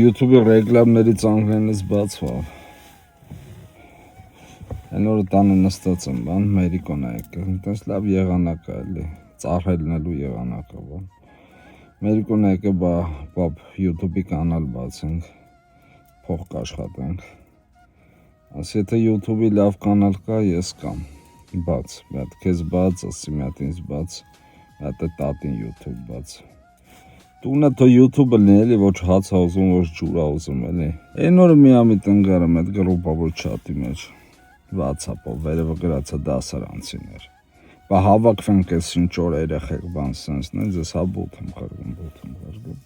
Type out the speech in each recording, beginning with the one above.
YouTube-ի ռեկլամներից անգլերենից բացվավ։ Այն օրը տանը նստած եմ, բան, Մերիկոն է եկել, այնտես լավ եղանակ է էլի, ծաղրելնելու եղանակը, բան։ Մերիկոն է եկել, բապ, YouTube-ի կանալ բացենք, փող կաշխատենք։ Ասի, եթե YouTube-ի լավ կանալ կա, ես կամ, բաց, մի հատ քեզ բաց, ասի, մի հատ ինձ բաց, մի հատ է տատին YouTube բաց։ Տունը թո YouTube-ը լինի, էլի, ոչ հաց ա ուզում, ոչ ջուր ա ուզում, էլի։ Այն օրը միամիտ ընկարեմ այդ գրուպավոր չաթի մեջ, WhatsApp-ով, վերևը գրած է դասարանցիներ։ Բա հավաքվենք այս ինչ օր երեխեք, բան սենսն է, ձեզ հա բութ եմ խրգում։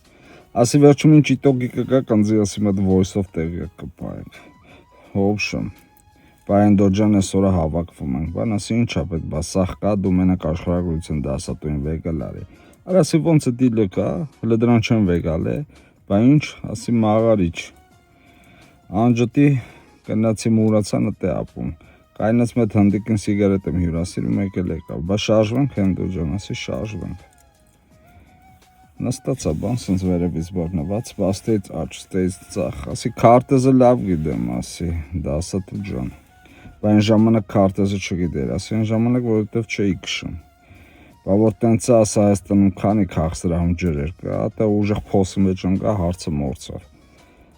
Ասի վերջում ինչ իտոգի կգա, կանձի ասի մատ voice-ով տեղի կպայենք։ Հովշմ, բա այն դոջան ես օրը հավաքվում ենք, բան ասի ինչ ա պետք, բա սաղ կա, դու մենակ աշխարհագրություն դասատուին վեգալ արի։ Ասի ոնց է դիլը կա, հլը դրան չեմ վեգալ է, բա ինչ, ասի մաղարիչ։ Անջտի կնացի մուրացանը տե ապում, կայնած մետ հնդիկին սիգարետ եմ հյուրասիրում եկել եկավ, բա շարժվենք հենդո ջան, ասի շարժվենք։ Նստացա բան, սենց վերևից բարնված, բաստեից աչ, ստեից ծախ, ասի քարտեզը լավ գիտեմ, ասի, դասատու ջան, բա այն ժամանակ քարտեզը չգիտեր, ասի այն ժամանակ, որովհետև չէի քշում, բա որ տենց է ասա Հայաստանում քանի քաղցրահում ջրեր կա, տա ուժեղ փոսի մեջ ընկա,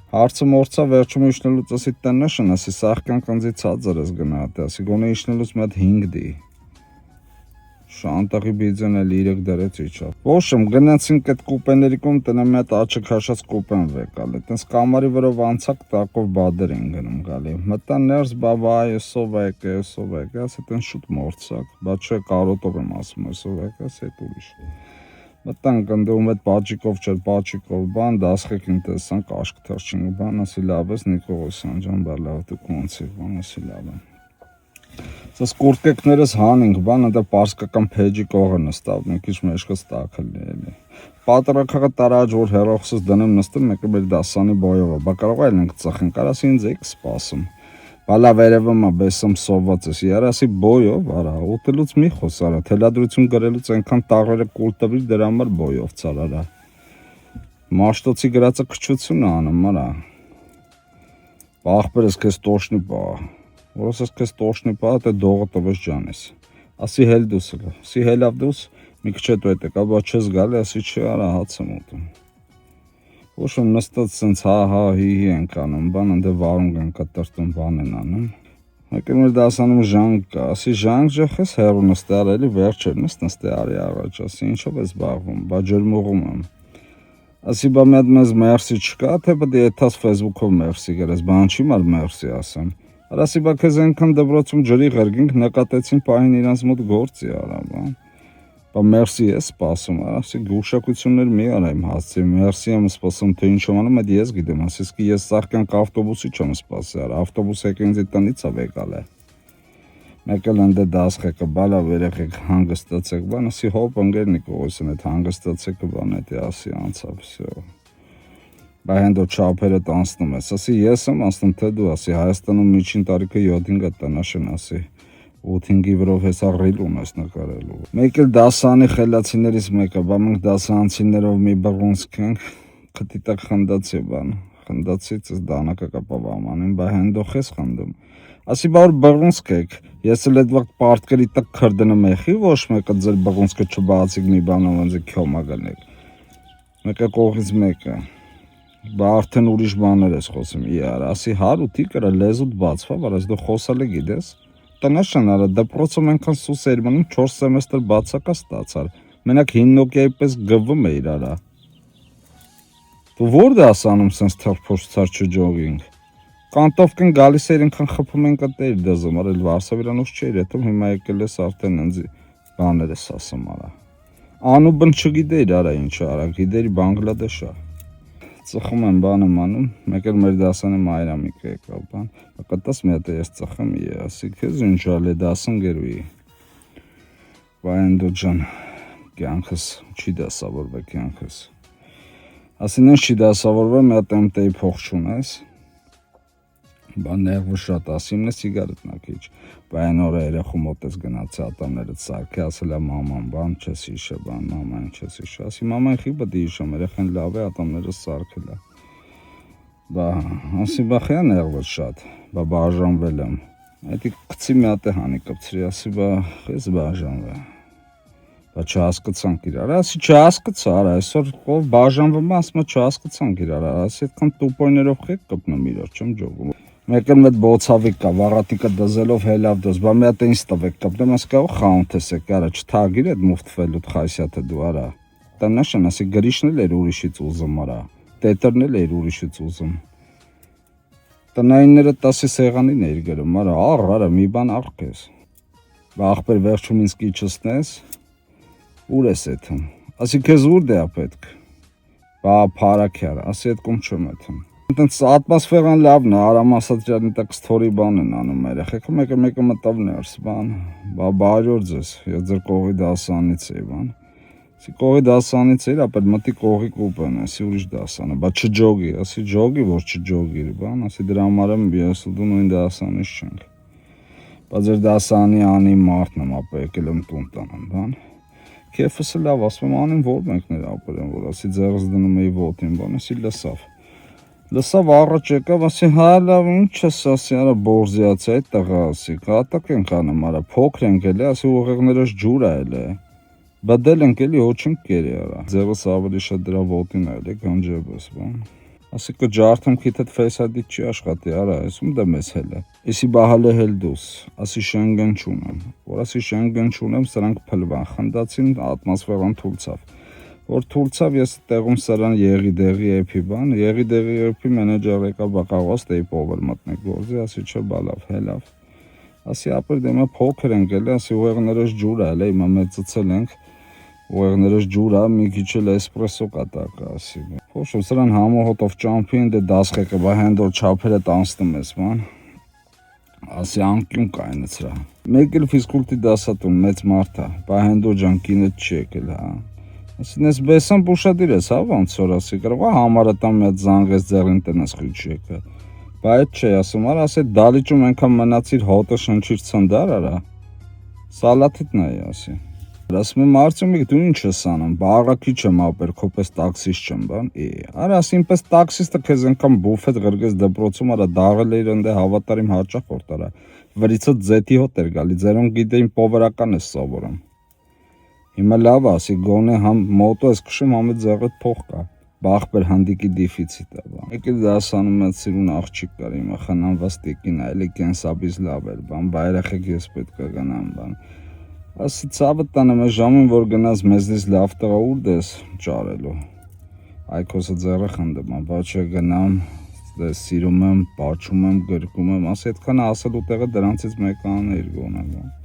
հարցը մորցավ, վերջում իջնելուց ասի տնաշն, ասի սաղկյան կնձի ցածր ես գնա, ասի գոնե իջնելուց մի հատ 5 դի։ Շանտաղի բիձեն էլ 3 դրեց իջավ։ Ոშմ գնացինք այդ կուպեների կողմ տնա մի հատ աչը քաշած կուպեն վեկալ։ Այտենց կամարի վրով անցակ տակով բադեր են գնում գալի։ Մտա ներս բավայ սով եկե, ասի տեն շուտ մորցակ։ Բա չէ կարոտով եմ ասում, սով եկե, ասի ուրիշ։ Մտանք ընդդում այդ պաչիկով բան, դասխեկին տեսանք աշկ թրջինը բան, ասի լավ ես Նիկողոսյան ջան, բա լավ դու կոնցի, բան, ասի լավ եմ։ Սս կուրտկեկներս հանինք, բան, ընտա պարսկական փեջի կողը նստավ, մի քիչ մեջքս տաքլի էլի։ Պատրակակը տարած որ հերոսս դնեմ նստում, մեկը մեր դասանի բոյով, բա կարող է ենք ծխենք, արասի ինձ եք սպասում։ Բալա վերևը մա բեսում սոված ես, երասի բոյով, արա, ուտելուց մի խոսարա, թելադրություն գրելուց այնքան տաղերը կուլ տվիր դրա համար բոյով ծարարա։ Մաշտոցի գրածը քչությունը անում, արա։ Ախպերս քեզ տոշնի բա։ Որոս քեզ տոշնի բա, թե դողը տվես ջանես։ Ասի հել դուս, ասի հելավ դուս, մի քիչ հետո է տեկա, բա չես գալի, ասի չի, արա, հաց եմ ուտում։ Ոշում նստած սենց հա հի ենք անում, բան ընդ վարունգ են կտրտում բան են անում։ Եկել մեր դասանում ժանկ կա, ասի ժանկ ջախես հեռու նստար էլի վերջերն ես նստի արի առաջ, ասի ինչով ես զբաղվում, բա ջերմուղում եմ։ Ասի բա մի հատ մեզ մերսի չկա, թե պետք է եթաս Facebook-ով մերսի գրես, բան չի մար մերսի ասեմ։ Ասի բա քեզ այնքան դպրոցում ջրի ղրգինք նկատեցին պահին իրանց մոտ գործի արա, բան։ Բա մերսի ես սպասում, ասի գուշակություններ մի արա իմ հասցի, մերսի եմ սպասում, թե ինչով անում այդ ես գիտեմ, ասի սկի ես սաղկյանք ավտոբուսի չեմ սպասի, արա, ավտոբուսը եկը ինձ տնից ա վեկալ է։ Մեկ էլ ընդ դասխեկը, բալա վերեղեք հանգստացեք, բան, ասի հոպ ընգեր Նիկողոսյան, այդ հանգստացեկը բան էդի ասի անցավ, վсё։ Բա հենդո չափերը տանցնում ես, ասի ես եմ անցնում, թե դու, ասի Հայաստանում միջին տարիքը 7-ին գա տնաշեն, ասի 8-ի վրով հեսա ռիլ ունես նկարելու։ Մեկ էլ դասանի խելացիներից մեկը, բա մենք դասանցիներով մի բռունցք ենք, քտիտակ խնդացի բան, խնդացից ես դանակը կապավ ամանին, բա հենդող ես խնդում։ Ասի բա որ բռունցք եք, ես էլ այդ վաղ պարտկերի տակ քրդնը մեխի, ոչ մեկը ձեր բռունցքը չբացիկ մի բանով ընձի քյոմա գնեք։ Մեկը կողից մեկը, բա արդեն ուրիշ բաներ ես խոսում, իար, ասի հարութի կրա լեզուտ բացվա, վար ես դու խոսալը գիտես։ Տնաշան արա, դպրոցում ենքան սուս էր մնում 4 սեմեստր բացակա ստացար, մենակ հին նոկիայի պես գվում է իր արա։ Դու որ դասանում սենց թրփոշ ծար չջողինք։ Կանտովկեն գալիս էր ենքան խպում են կտեր դզում, արել վարսավիրանուս չէր հետում, հիմա եկել ես արդեն ընձի բաներ ես ասում արա։ Անու բն չգիտեիր արա ինչ արա, գիտեիր Բանգլադեշա։ Ծխում եմ բան եմ անում, մեկ էլ մեր դասանի մայրամիկը եկավ բան, կտաս մի հատ ես ծխեմ, ասի քեզ ինչ ալի դասն գերուի։ Բա հենդո ջան, կյանքս չի դասավորվե կյանքս։ Ասին ինչ չի դասավորվե, մի հատ MT-ի փող չունես։ Բան ներվը շատ ասիմն է սիգարետնա քիչ, բան օրը երախու մոտ ես գնացի ատամներդ սարքի, ասել է մաման, բան չես հիշը, բան մաման չես հիշը, ասի մաման խի բդի հիշում, երախեն լավ է ատամները սարքել է, բա ասի բա խիա ներվը շատ, բա բաժանվել եմ, այդի կծի մի հատ է հանի կպցրի, ասի բա խես բաժանվել, բա չհասկացանք իրար, ասի չհասկացա, արա այսօր ով բաժանվում է, ասում է չհասկացանք իրար, ասի այդքան տուպոյներով խեք կպնում իրար, չեմ ջոգում։ Մեկ էլ մեծ բոցավիկ կա, վաղատիկը դզելով հելավ դոս, բա մի հատ ինձ տվեք կպնեմ, ասի կաղ խաունդ ես եք, արա չթագիր էդ մուվտվելուտ խայսյաթը դու, արա, տնաշն, ասի գրիշն էլ էր ուրիշից ուզում, արա, տետերն էլ էր ուրիշից ուզում, տնայինները տասի սեղանին էր գրում, արա, մի բան աղք ես, բա աղբեր վերջում ինձ կիչսնես, ուր ես եթում, ասի կեզ ուր դեա պետք, բա պարակ յար, ասի ետ կում չում եթում, ատմոսֆերան լավն է, Արամ Ասատրյանի տակ սթորի բան են անում երեխեքը, մեկը մտավ ներս, բան, բա բարյոր ձեզ, ես ձեր կողի դասանից էի, բան, ասի կողի դասանից էի, ապետ մտի կողի կուպեն, ասի ուրիշ դասանը, բա չջոգի, ասի ջոգի, որ չջոգի, բան, ասի դրա համար եմ ես դու նույն դասանից չենք, բա ձեր դասանի անի մարդն եմ, ապա եկել եմ տուն տանեմ, բան, կեֆս է լավ, ասում եմ անին որ մենք ներ ապրեմ, որ ասի ձեղս դնում էի ոտին, բան, ասի լսավ առաջ եկավ, ասի հա լավ ինչ ես, ասի արա բորզիաց է տղա, ասի կատակ ենք անում, արա փոքր ենք էլի, ասի ուղեղներս ջուր է էլի, բդել ենք էլի հոչինք կերի արա, ձևս ավելի շատ դրա ոտին է էլի, գանջեբս, բան, ասի կջարդում քիթդ face ID չի աշխատի, արա, այսում դեմ ես հելը, իսի բահալ է հել դուս, ասի շենգեն չունեմ, որ ասի շենգեն չունեմ, սրանք փլվան, խնդացին ատմոսֆերան թուլցավ, որ թուլցավ ես տեղում սրան եղի դեղի էպի բան, եղի դեղի էպի մենեջեր եկա բակաղոս տեի պովեր մտնեք գործի, ասի չէ բալավ, հելավ, ասի ապր դեմը փոքր ենք էլի, ասի ուղեղներս ջուր է, էլի հիմա մեծացել ենք, ուղեղներս ջուր է, մի քիչ էլ էսպրեսո կատակ, ասի, փոշում սրան համոհոտով ճամփին դե դասխեկը, բա հենդոր չափերը տանցնում ես, բան, ասի անկյուն կայնը ծրա, մեկ էլ ֆիզկուլտի դասատուն, մեծ մարդ է, բա հենդոր ջան կինդ չի եկել, հա, ասի նես բեսան պուշադիր ես, հա, ոնց որ ասի, կրող համարը տամ մեծ զանգես ձեղին տնես խույչ եկը, բա այդ չէ, ասում արա, ասի դալիճում ենքան մնացիր հոտը շնչիր ծնդար արա, սալաթիտ նայի, ասի, ասում եմ արդյոք մեկ դու ինչ ես անում, բա աղակի չեմ ապեր, քո պես տաքսիստ չեմ, բան, արա, ասի ինպես տաքսիստը քեզ ենքան բուֆետ գրգես դպրոցում արա, դաղել էիր ընդ հավատարիմ հաճախորդ արա, վրիցդ ձետի հոտ էր գալի, ձերուն գիտեին պովերական ես սովորում, հիմա լավ ասի գոնե համ մոտո ես քշում համ ձեղդ փող կա, բախբեր հանդիկի դիֆիցիտ է, բան, եկել դասանում է սիրուն աղջիկ կար հիմա խնանված տիկին է, էլի կենսաբիզ լավ էր, բան, բա երեխեք ես պետք է գնամ, բան, ասի ցավը տանեմ է ժամին որ գնաց մեզնից լավ տղա ուր դես ճարելու, այքոսը ձեռը խնդում եմ, բա չէ գնամ, սիրում եմ, պաչում եմ, գրկում եմ, ասի այդքան ասելու տեղը դրանցից մեկը աներ գոնե, բան